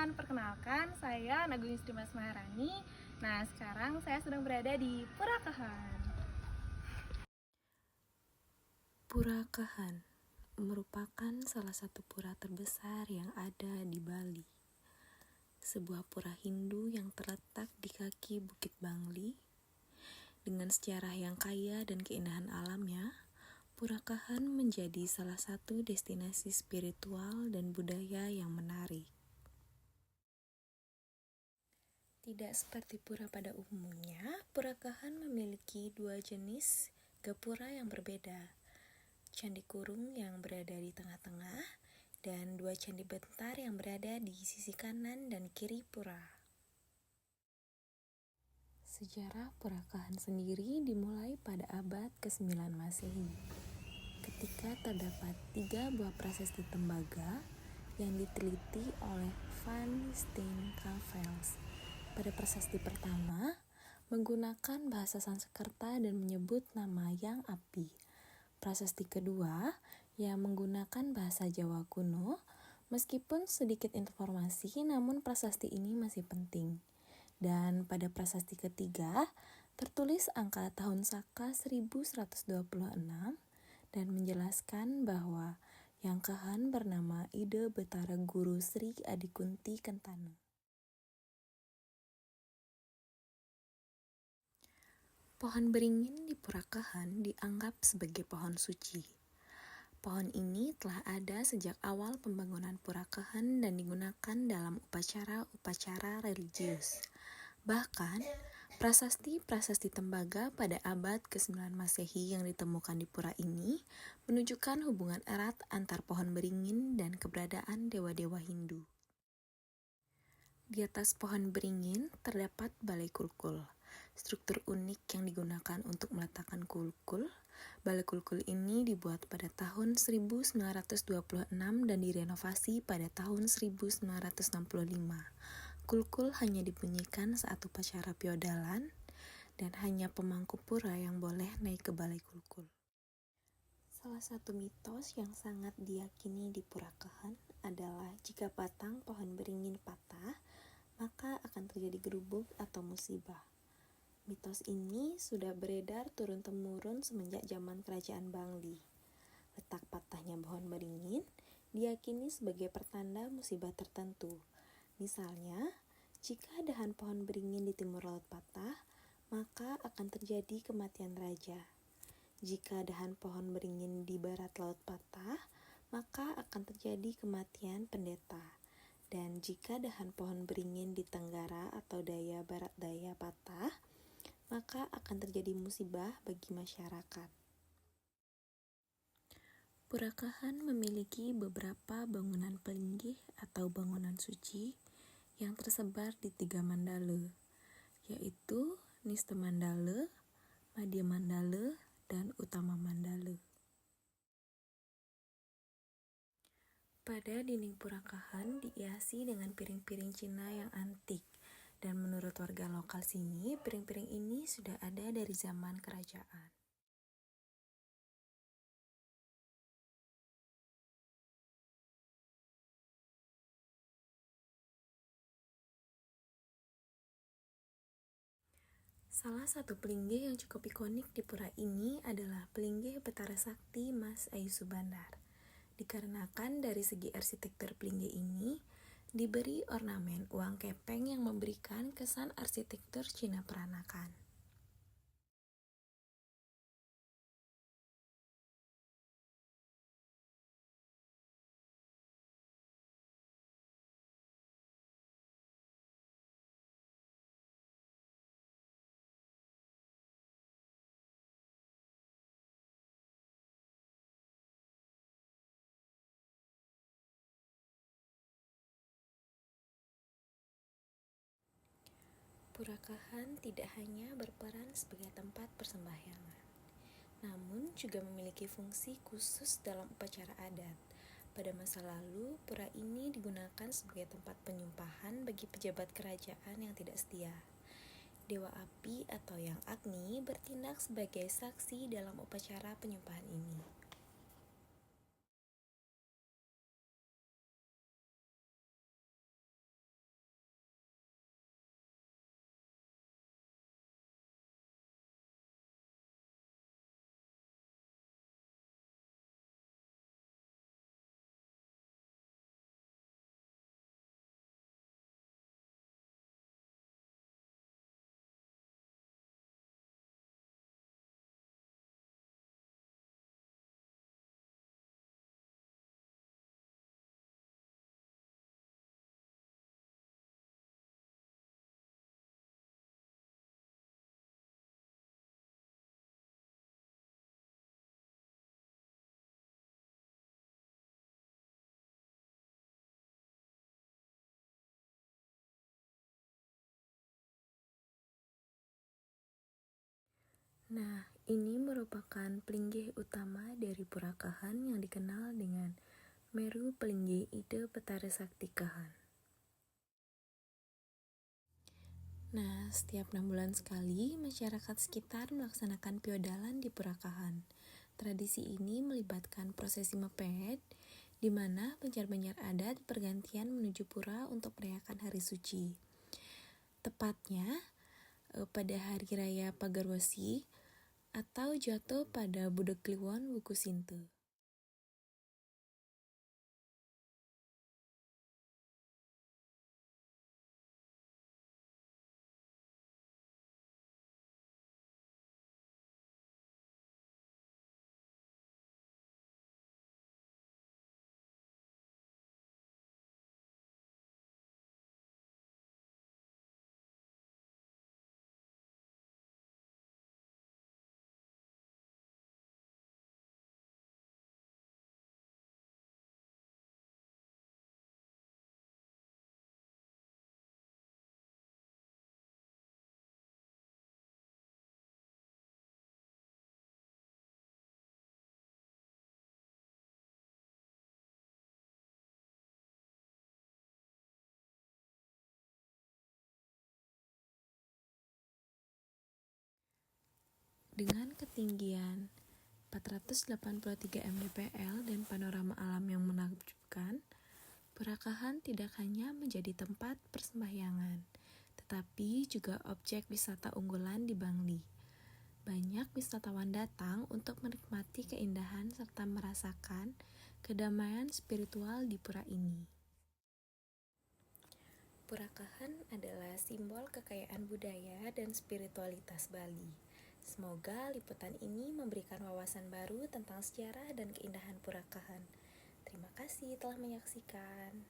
teman-teman, perkenalkan saya Naguni Dimas Maharani. Nah, sekarang saya sedang berada di Purakahan. Purakahan merupakan salah satu pura terbesar yang ada di Bali. Sebuah pura Hindu yang terletak di kaki Bukit Bangli. Dengan sejarah yang kaya dan keindahan alamnya, Purakahan menjadi salah satu destinasi spiritual dan budaya yang menarik. Tidak seperti pura pada umumnya, Purakahan memiliki dua jenis gapura yang berbeda. Candi Kurung yang berada di tengah-tengah, dan dua candi bentar yang berada di sisi kanan dan kiri pura. Sejarah Purakahan sendiri dimulai pada abad ke-9 Masehi, ketika terdapat 3 buah prasasti tembaga yang diteliti oleh Van Steenkavels. Pada prasasti pertama, menggunakan bahasa Sanskerta dan menyebut nama Yang Api. Prasasti kedua yang menggunakan bahasa Jawa kuno, meskipun sedikit informasi, namun prasasti ini masih penting. Dan pada prasasti ketiga, tertulis angka tahun Saka 1126 dan menjelaskan bahwa Yang Kahan bernama Ide Betara Guru Sri Adikunti Kentane. Pohon beringin di Purakahan dianggap sebagai pohon suci. Pohon ini telah ada sejak awal pembangunan Purakahan dan digunakan dalam upacara-upacara religius. Bahkan, prasasti-prasasti tembaga pada abad ke-9 Masehi yang ditemukan di pura ini menunjukkan hubungan erat antar pohon beringin dan keberadaan dewa-dewa Hindu. Di atas pohon beringin terdapat balai kulkul, struktur unik yang digunakan untuk meletakkan kulkul. Balai kulkul ini dibuat pada tahun 1926 dan direnovasi pada tahun 1965. Kulkul hanya dibunyikan saat upacara piodalan dan hanya pemangku pura yang boleh naik ke balai kulkul. Salah satu mitos yang sangat diyakini di Purakahan adalah jika batang pohon beringin patah, maka akan terjadi gerubuk atau musibah. Mitos ini sudah beredar turun-temurun semenjak zaman Kerajaan Bangli. Letak patahnya pohon beringin diyakini sebagai pertanda musibah tertentu. Misalnya, jika dahan pohon beringin di timur laut patah, maka akan terjadi kematian raja. Jika dahan pohon beringin di barat laut patah, maka akan terjadi kematian pendeta. Dan jika dahan pohon beringin di tenggara atau daya barat daya patah, maka akan terjadi musibah bagi masyarakat. Purakahan memiliki beberapa bangunan pelinggih atau bangunan suci yang tersebar di 3 mandala, yaitu Nista Mandala, Madhya Mandala, dan Utama Mandala. Pada dinding Purakahan dihiasi dengan piring-piring Cina yang antik, dan menurut warga lokal sini, piring-piring ini sudah ada dari zaman kerajaan. Salah satu pelinggih yang cukup ikonik di pura ini adalah pelinggih Betara Sakti Mas Ayu Subandar. Dikarenakan dari segi arsitektur pelinggih ini diberi ornamen uang kepeng yang memberikan kesan arsitektur Cina peranakan. Purakahan tidak hanya berperan sebagai tempat persembahyangan, namun juga memiliki fungsi khusus dalam upacara adat. Pada masa lalu, pura ini digunakan sebagai tempat penyumpahan bagi pejabat kerajaan yang tidak setia. Dewa Api atau Yang Agni bertindak sebagai saksi dalam upacara penyumpahan ini. Nah, ini merupakan pelinggih utama dari Purakahan yang dikenal dengan Meru Pelinggih Ide Petara Saktikahan. Nah, setiap 6 bulan sekali, masyarakat sekitar melaksanakan piodalan di Purakahan. Tradisi ini melibatkan prosesi mepet, di mana banjar-banjar adat bergantian menuju pura untuk merayakan hari suci. Tepatnya pada hari raya Pagarwesi atau jatuh pada Budeg Kliwon Wuku Sinte. Dengan ketinggian 483 mdpl dan panorama alam yang menakjubkan, Purakahan tidak hanya menjadi tempat persembahyangan, tetapi juga objek wisata unggulan di Bangli. Banyak wisatawan datang untuk menikmati keindahan serta merasakan kedamaian spiritual di pura ini. Purakahan adalah simbol kekayaan budaya dan spiritualitas Bali. Semoga liputan ini memberikan wawasan baru tentang sejarah dan keindahan Purakahan. Terima kasih telah menyaksikan.